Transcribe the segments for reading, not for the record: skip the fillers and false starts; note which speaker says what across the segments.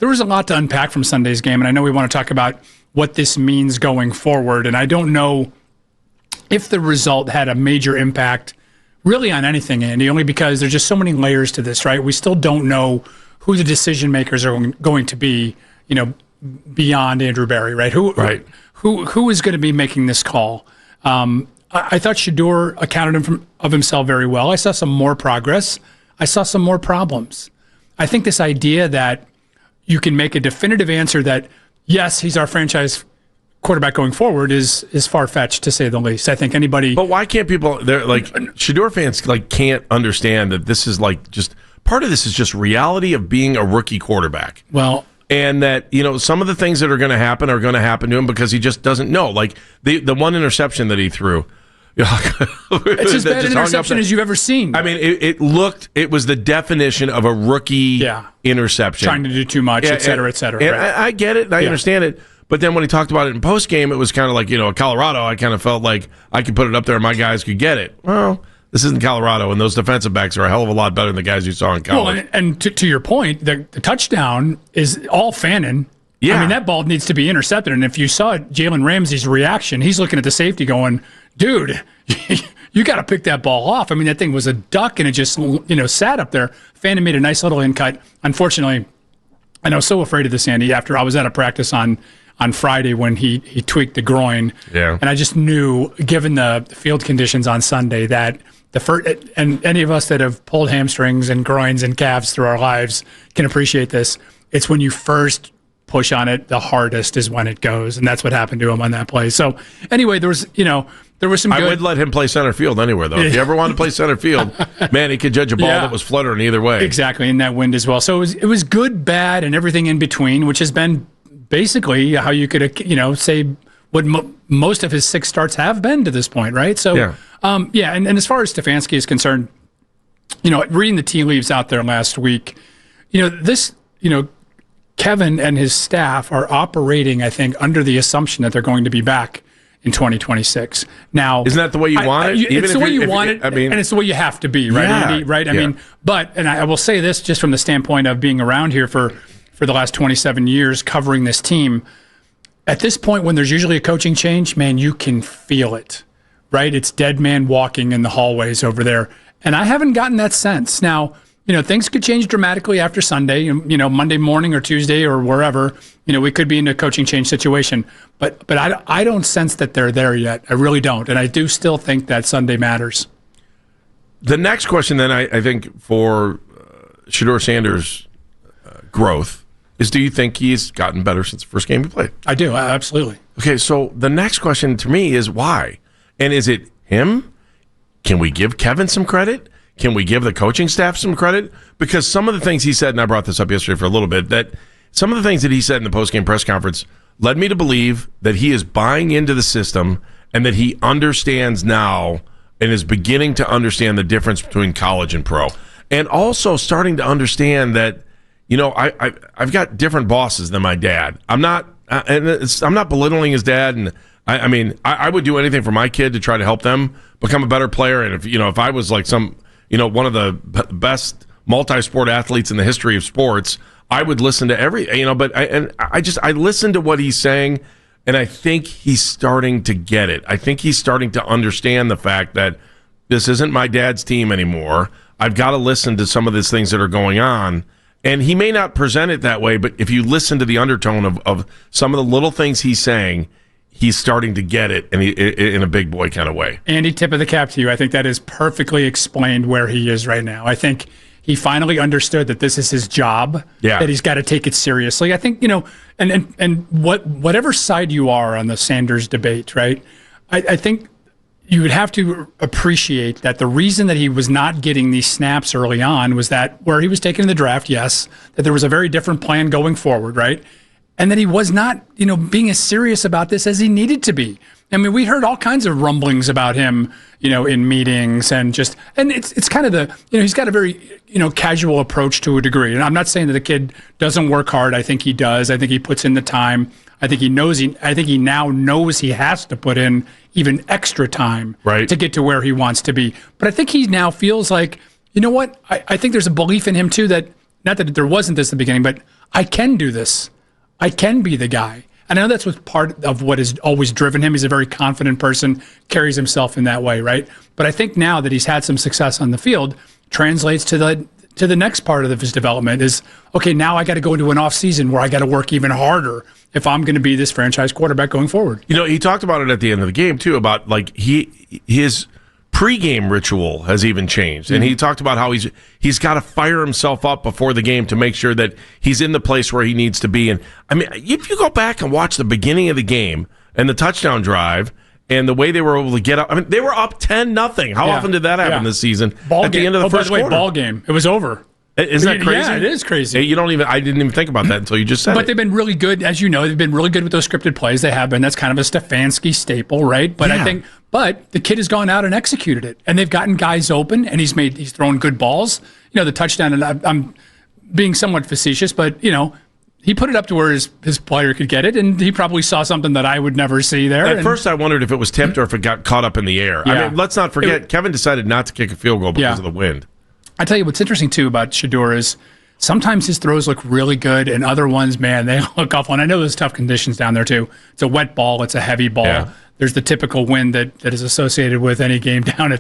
Speaker 1: there was a lot to unpack from Sunday's game, and I know we want to talk about what this means going forward, and I don't know if the result had a major impact really on anything, Andy, only because there's just so many layers to this, right? We still don't know who the decision makers are going to be, beyond Andrew Berry, right? Who is going to be making this call? I thought Shedeur accounted of himself very well. I saw some more progress. I saw some more problems. I think this idea that you can make a definitive answer that, yes, he's our franchise quarterback going forward is far-fetched, to say the least. I think anybody...
Speaker 2: But why can't people... They're like, Shedeur fans can't understand that this is just... Part of this is just reality of being a rookie quarterback.
Speaker 1: Well...
Speaker 2: And that, some of the things that are going to happen to him because he just doesn't know. Like the one interception that he threw.
Speaker 1: It's as bad an interception as you've ever seen.
Speaker 2: I mean, it was the definition of a rookie interception.
Speaker 1: Trying to do too much, et cetera, et cetera.
Speaker 2: And
Speaker 1: right.
Speaker 2: I get it, and I understand it. But then when he talked about it in postgame, it was kind of like, at Colorado, I kind of felt like I could put it up there and my guys could get it. Well, this isn't Colorado, and those defensive backs are a hell of a lot better than the guys you saw in college.
Speaker 1: Well, and to your point, the touchdown is all Fannin.
Speaker 2: Yeah.
Speaker 1: I mean, that ball needs to be intercepted. And if you saw Jalen Ramsey's reaction, he's looking at the safety going, dude, you got to pick that ball off. I mean, that thing was a duck, and it just, sat up there. Fannin made a nice little in cut. Unfortunately, and I was so afraid of this, Andy, after I was at a practice on Friday when he tweaked the groin.
Speaker 2: Yeah.
Speaker 1: And I just knew, given the field conditions on Sunday, that the first, and any of us that have pulled hamstrings and groins and calves through our lives can appreciate this. It's when you first push on it, the hardest is when it goes, and that's what happened to him on that play. So anyway, there was some good...
Speaker 2: I would let him play center field anywhere, though. If you ever wanted to play center field, man, he could judge a ball that was fluttering either way.
Speaker 1: Exactly, in that wind as well. So it was good, bad, and everything in between, which has been basically how you could, say what most of his 6 starts have been to this point, right? So, and as far as Stefanski is concerned, reading the tea leaves out there last week, Kevin and his staff are operating, I think, under the assumption that they're going to be back in 2026. Now,
Speaker 2: isn't that the way you want it?
Speaker 1: It's the way you want it, and it's the way you have to be, right, Andy? Right? I mean, and I will say this just from the standpoint of being around here for the last 27 years covering this team. At this point, when there's usually a coaching change, man, you can feel it, right? It's dead man walking in the hallways over there. And I haven't gotten that sense. Now, things could change dramatically after Sunday, Monday morning or Tuesday or wherever, we could be in a coaching change situation. But I don't sense that they're there yet. I really don't. And I do still think that Sunday matters.
Speaker 2: The next question then, I think, for Shedeur Sanders' growth is, do you think he's gotten better since the first game he played?
Speaker 1: I do, absolutely.
Speaker 2: Okay, so the next question to me is why? And is it him? Can we give Kevin some credit? Can we give the coaching staff some credit? Because some of the things he said, and I brought this up yesterday for a little bit, that some of the things that he said in the postgame press conference led me to believe that he is buying into the system and that he understands now and is beginning to understand the difference between college and pro. And also starting to understand that, I've got different bosses than my dad. I'm not belittling his dad, and I would do anything for my kid to try to help them become a better player. And if I was like some, one of the best multi-sport athletes in the history of sports, I would listen to but I listen to what he's saying, and I think he's starting to get it. I think he's starting to understand the fact that this isn't my dad's team anymore. I've got to listen to some of these things that are going on. And he may not present it that way, but if you listen to the undertone of some of the little things he's saying, he's starting to get it in a big boy kind of way. Andy,
Speaker 1: tip of the cap to you. I think that is perfectly explained where he is right now. I think he finally understood that this is his job, that he's got to take it seriously. I think, and whatever side you are on the Sanders debate, right, I think you would have to appreciate that the reason that he was not getting these snaps early on was that where he was taken in the draft, yes, that there was a very different plan going forward, right? And that he was not, being as serious about this as he needed to be. I mean, we heard all kinds of rumblings about him, in meetings and it's kind of he's got a very, casual approach to a degree. And I'm not saying that the kid doesn't work hard. I think he does. I think he puts in the time. I think he now knows he has to put in even extra time to get to where he wants to be. But I think he now feels like, I think there's a belief in him too that, not that there wasn't this at the beginning, but I can do this. I can be the guy. And I know that's part of what has always driven him. He's a very confident person, carries himself in that way, right? But I think now that he's had some success on the field, translates to the next part of his development is, okay, now I got to go into an off season where I got to work even harder if I'm going to be this franchise quarterback going forward.
Speaker 2: You know, he talked about it at the end of the game too, about like his pregame ritual has even changed, and he talked about how he's got to fire himself up before the game to make sure that he's in the place where he needs to be. And I mean, if you go back and watch the beginning of the game and the touchdown drive and the way they were able to get up, I mean, they were up 10-0. How often did that happen this season?
Speaker 1: Ball
Speaker 2: at
Speaker 1: game.
Speaker 2: The end of the first quarter.
Speaker 1: Ball game. It was over.
Speaker 2: Isn't that crazy?
Speaker 1: Yeah, it is crazy.
Speaker 2: I didn't even think about that until you just said it.
Speaker 1: But they've been really good, as you know, they've been really good with those scripted plays. They have been. That's kind of a Stefanski staple, right? But I think, the kid has gone out and executed it, and they've gotten guys open, and he's thrown good balls. You know, the touchdown, and I'm being somewhat facetious, but, you know, he put it up to where his player could get it, and he probably saw something that I would never see there.
Speaker 2: At first, I wondered if it was tipped or if it got caught up in the air.
Speaker 1: Yeah.
Speaker 2: I mean, let's not forget, Kevin decided not to kick a field goal because of the wind.
Speaker 1: I tell you what's interesting, too, about Shedeur is sometimes his throws look really good, and other ones, man, they look awful. And I know there's tough conditions down there, too. It's a wet ball. It's a heavy ball. Yeah. There's the typical wind that is associated with any game down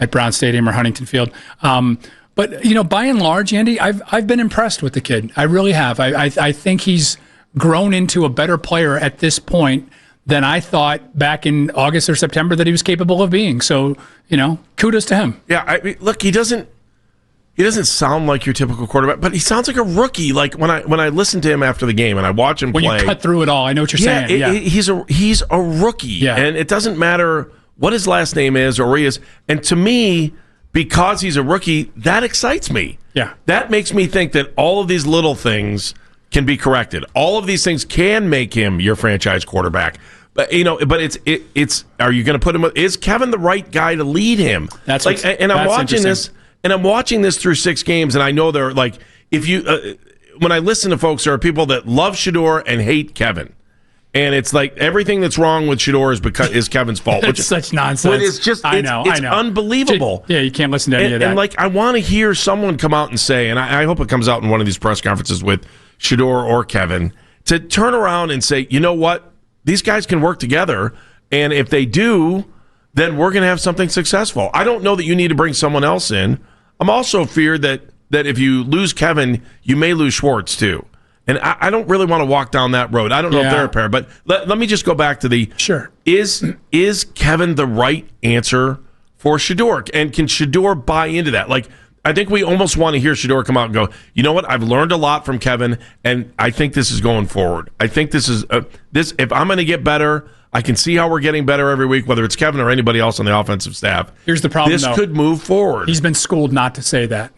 Speaker 1: at Brown Stadium or Huntington Field. But, you know, by and large, Andy, I've been impressed with the kid. I really have. I think he's grown into a better player at this point than I thought back in August or September that he was capable of being. So, you know, kudos to him.
Speaker 2: Yeah, I mean, look, he doesn't sound like your typical quarterback, but he sounds like a rookie. Like when I listen to him after the game and I watch him play.
Speaker 1: When you cut through it all, I know what you're saying.
Speaker 2: He's a rookie, and it doesn't matter what his last name is or where he is. And to me, because he's a rookie, that excites me.
Speaker 1: Yeah,
Speaker 2: that makes me think that all of these little things can be corrected. All of these things can make him your franchise quarterback. But you know, it's are you going to put him? Is Kevin the right guy to lead him?
Speaker 1: That's
Speaker 2: like, and I'm watching this. And I'm watching this through 6 games, and I know they're like, if you, when I listen to folks, there are people that love Shedeur and hate Kevin, and it's like everything that's wrong with Shedeur is Kevin's fault.
Speaker 1: It's such nonsense.
Speaker 2: It's just, I know. Unbelievable.
Speaker 1: Yeah, you can't listen to any of that.
Speaker 2: And like, I want to hear someone come out and say, and I hope it comes out in one of these press conferences with Shedeur or Kevin, to turn around and say, you know what, these guys can work together, and if they do, then we're going to have something successful. I don't know that you need to bring someone else in. I'm also feared that if you lose Kevin, you may lose Schwartz too. And I don't really want to walk down that road. I don't know if they're a pair, but let me just go back to is Kevin the right answer for Shedeur? And can Shedeur buy into that? Like, I think we almost want to hear Shedeur come out and go, you know what? I've learned a lot from Kevin, and I think this is going forward. I think this is if I'm going to get better, I can see how we're getting better every week, whether it's Kevin or anybody else on the offensive staff.
Speaker 1: Here's the problem,
Speaker 2: this could move forward.
Speaker 1: He's been schooled not to say that.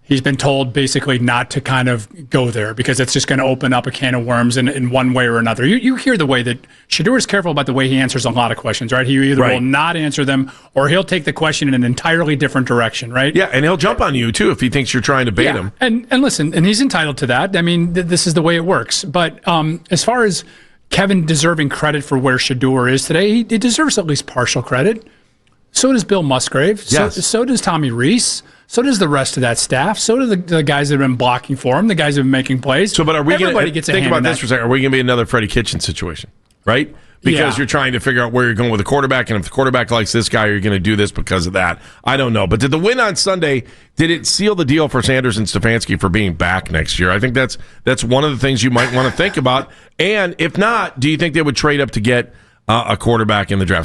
Speaker 1: He's been told basically not to kind of go there because it's just going to open up a can of worms in one way or another. You hear the way that Shedeur is careful about the way he answers a lot of questions, right? He either will not answer them or he'll take the question in an entirely different direction, right?
Speaker 2: Yeah, and he'll jump on you, too, if he thinks you're trying to bait him.
Speaker 1: And listen, and he's entitled to that. I mean, this is the way it works. But as far as Kevin deserving credit for where Shedeur is today, he deserves at least partial credit. So does Bill Musgrave.
Speaker 2: Yes.
Speaker 1: So does Tommy Reese. So does the rest of that staff. So do the guys that have been blocking for him, the guys that have been making plays.
Speaker 2: So, but are we going
Speaker 1: to
Speaker 2: think about this for a second? Are we going to be another Freddie Kitchens situation, right? Because you're trying to figure out where you're going with the quarterback, and if the quarterback likes this guy, you're going to do this because of that. I don't know. But did the win on Sunday, did it seal the deal for Sanders and Stefanski for being back next year? I think that's one of the things you might want to think about. And if not, do you think they would trade up to get a quarterback in the draft?